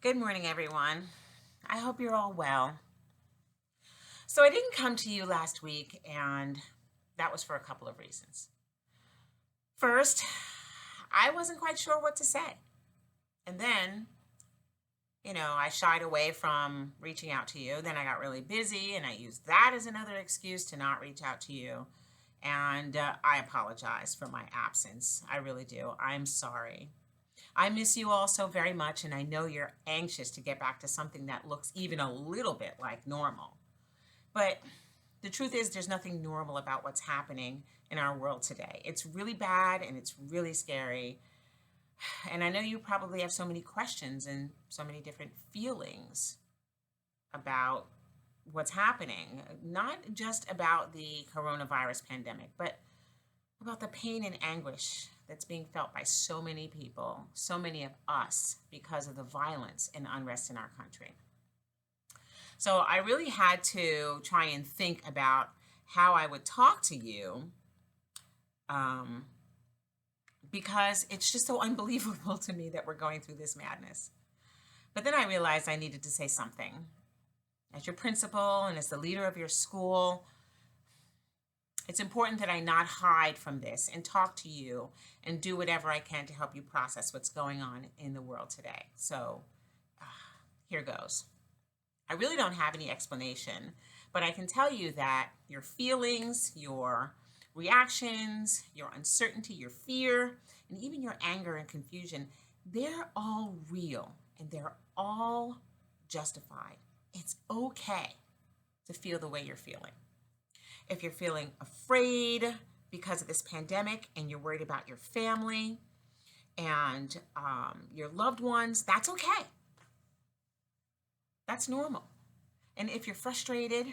Good morning, everyone. I hope you're all well. So, I didn't come to you last week, and that was for a couple of reasons. First, I wasn't quite sure what to say. And then, I shied away from reaching out to you. Then I got really busy, and I used that as another excuse to not reach out to you. And I apologize for my absence. I really do. I'm sorry. I miss you all so very much, and I know you're anxious to get back to something that looks even a little bit like normal. But the truth is, there's nothing normal about what's happening in our world today. It's really bad and it's really scary. And I know you probably have so many questions and so many different feelings about what's happening, not just about the coronavirus pandemic, but about the pain and anguish that's being felt by so many people, so many of us, because of the violence and unrest in our country. So I really had to try and think about how I would talk to you, um, because it's just so unbelievable to me that we're going through this madness. But then I realized I needed to say something. As your principal and as the leader of your school, it's important that I not hide from this and talk to you and do whatever I can to help you process what's going on in the world today. So uh, here goes. I really don't have any explanation, but I can tell you that your feelings, your reactions, your uncertainty, your fear, and even your anger and confusion, they're all real and they're all justified. It's okay to feel the way you're feeling. If you're feeling afraid because of this pandemic and you're worried about your family and your loved ones, that's okay. That's normal. And if you're frustrated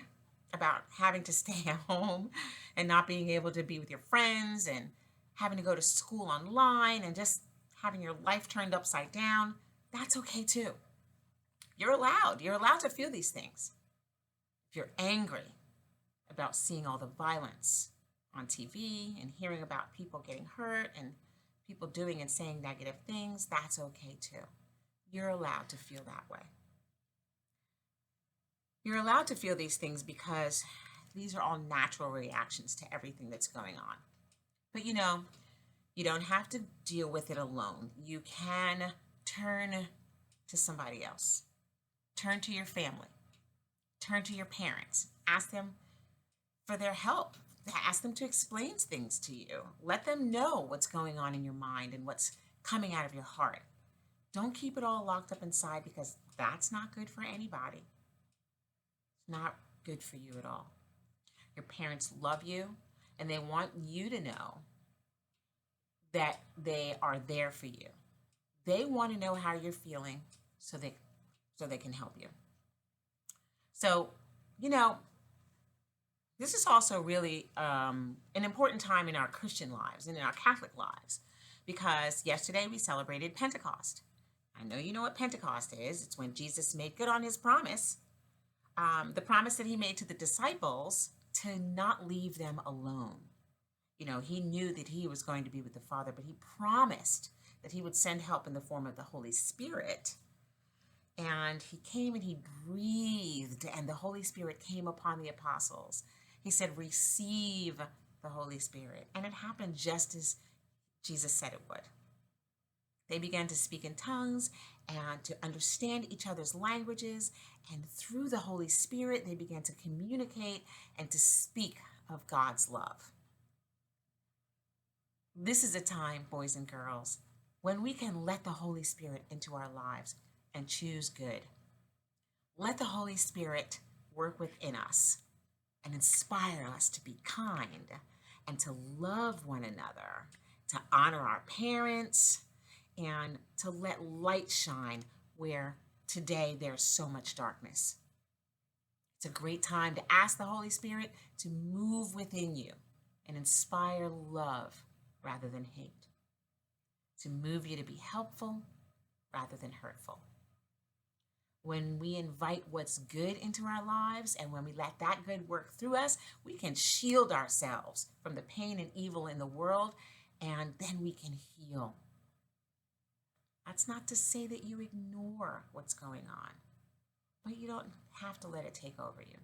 about having to stay at home and not being able to be with your friends and having to go to school online and just having your life turned upside down, that's okay too. You're allowed. You're allowed to feel these things. If you're angry about seeing all the violence on TV and hearing about people getting hurt and people doing and saying negative things, that's okay too. You're allowed to feel that way. You're allowed to feel these things because these are all natural reactions to everything that's going on. But you don't have to deal with it alone. You can turn to somebody else. Turn to your family. Turn to your parents. Ask them for their help. Ask them to explain things to you. Let them know what's going on in your mind and what's coming out of your heart. Don't keep it all locked up inside because that's not good for anybody. It's not good for you at all. Your parents love you and they want you to know that they are there for you. They want to know how you're feeling so they can help you. So, you know, this is also really an important time in our Christian lives and in our Catholic lives because yesterday we celebrated Pentecost. I know you know what Pentecost is. It's when Jesus made good on his promise, the promise that he made to the disciples to not leave them alone. He knew that he was going to be with the Father, but he promised that he would send help in the form of the Holy Spirit. And he came and he breathed, and the Holy Spirit came upon the apostles. He said, receive the Holy Spirit. And it happened just as Jesus said it would. They began to speak in tongues and to understand each other's languages. And through the Holy Spirit, they began to communicate and to speak of God's love. This is a time, boys and girls, when we can let the Holy Spirit into our lives and choose good. Let the Holy Spirit work within us and inspire us to be kind and to love one another, to honor our parents, and to let light shine where today there's so much darkness. It's a great time to ask the Holy Spirit to move within you and inspire love rather than hate, to move you to be helpful rather than hurtful. When we invite what's good into our lives and when we let that good work through us, we can shield ourselves from the pain and evil in the world, and then we can heal. That's not to say that you ignore what's going on, but you don't have to let it take over you.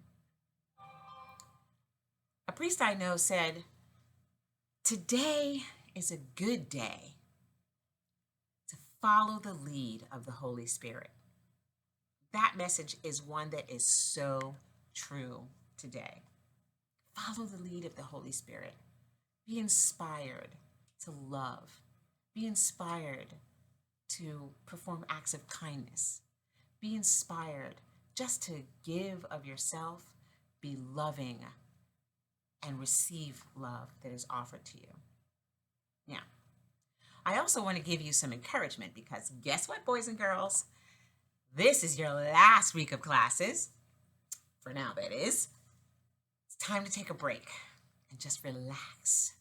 A priest I know said, "Today is a good day to follow the lead of the Holy Spirit." That message is one that is so true today. Follow the lead of the Holy Spirit. Be inspired to love. Be inspired to perform acts of kindness. Be inspired just to give of yourself, be loving, and receive love that is offered to you. Now, I also want to give you some encouragement because guess what, boys and girls? This is your last week of classes. For now, that is. It's time to take a break and just relax.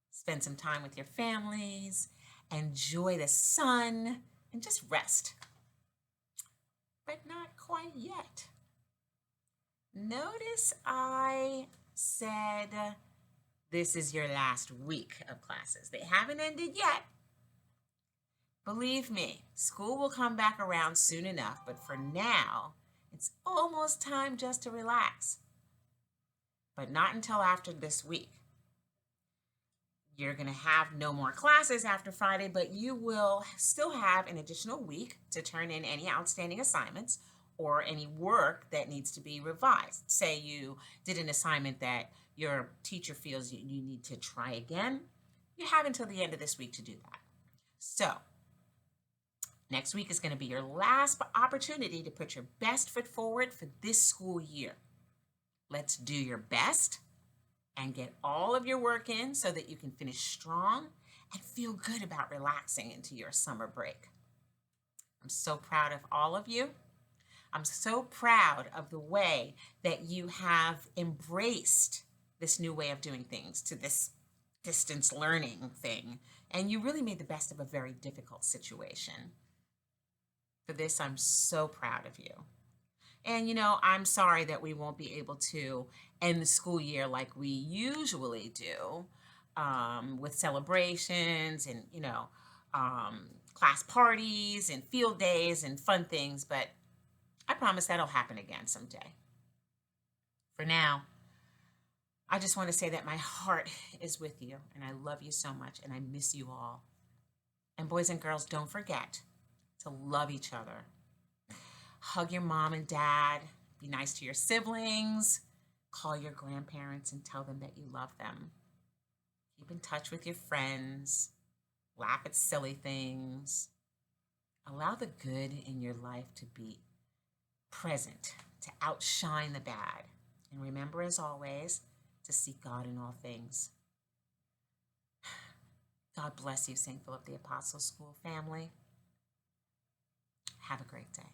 Spend some time with your families, enjoy the sun, and just rest. But not quite yet. Notice I said this is your last week of classes. They haven't ended yet. Believe me, school will come back around soon enough, but for now, it's almost time just to relax. But not until after this week. You're going to have no more classes after Friday, but you will still have an additional week to turn in any outstanding assignments or any work that needs to be revised. Say you did an assignment that your teacher feels you need to try again. You have until the end of this week to do that. So, next week is going to be your last opportunity to put your best foot forward for this school year. Let's do your best and get all of your work in so that you can finish strong and feel good about relaxing into your summer break. I'm so proud of all of you. I'm so proud of the way that you have embraced this new way of doing things, to this distance learning thing, and you really made the best of a very difficult situation. For this, I'm so proud of you. And, I'm sorry that we won't be able to end the school year like we usually do, with celebrations and, class parties and field days and fun things, but I promise that'll happen again someday. For now, I just want to say that my heart is with you, and I love you so much, and I miss you all. And boys and girls, don't forget to love each other. Hug your mom and dad. Be nice to your siblings. Call your grandparents and tell them that you love them. Keep in touch with your friends. Laugh at silly things. Allow the good in your life to be present, to outshine the bad. And remember, as always, to seek God in all things. God bless you, St. Philip the Apostle School family. Have a great day.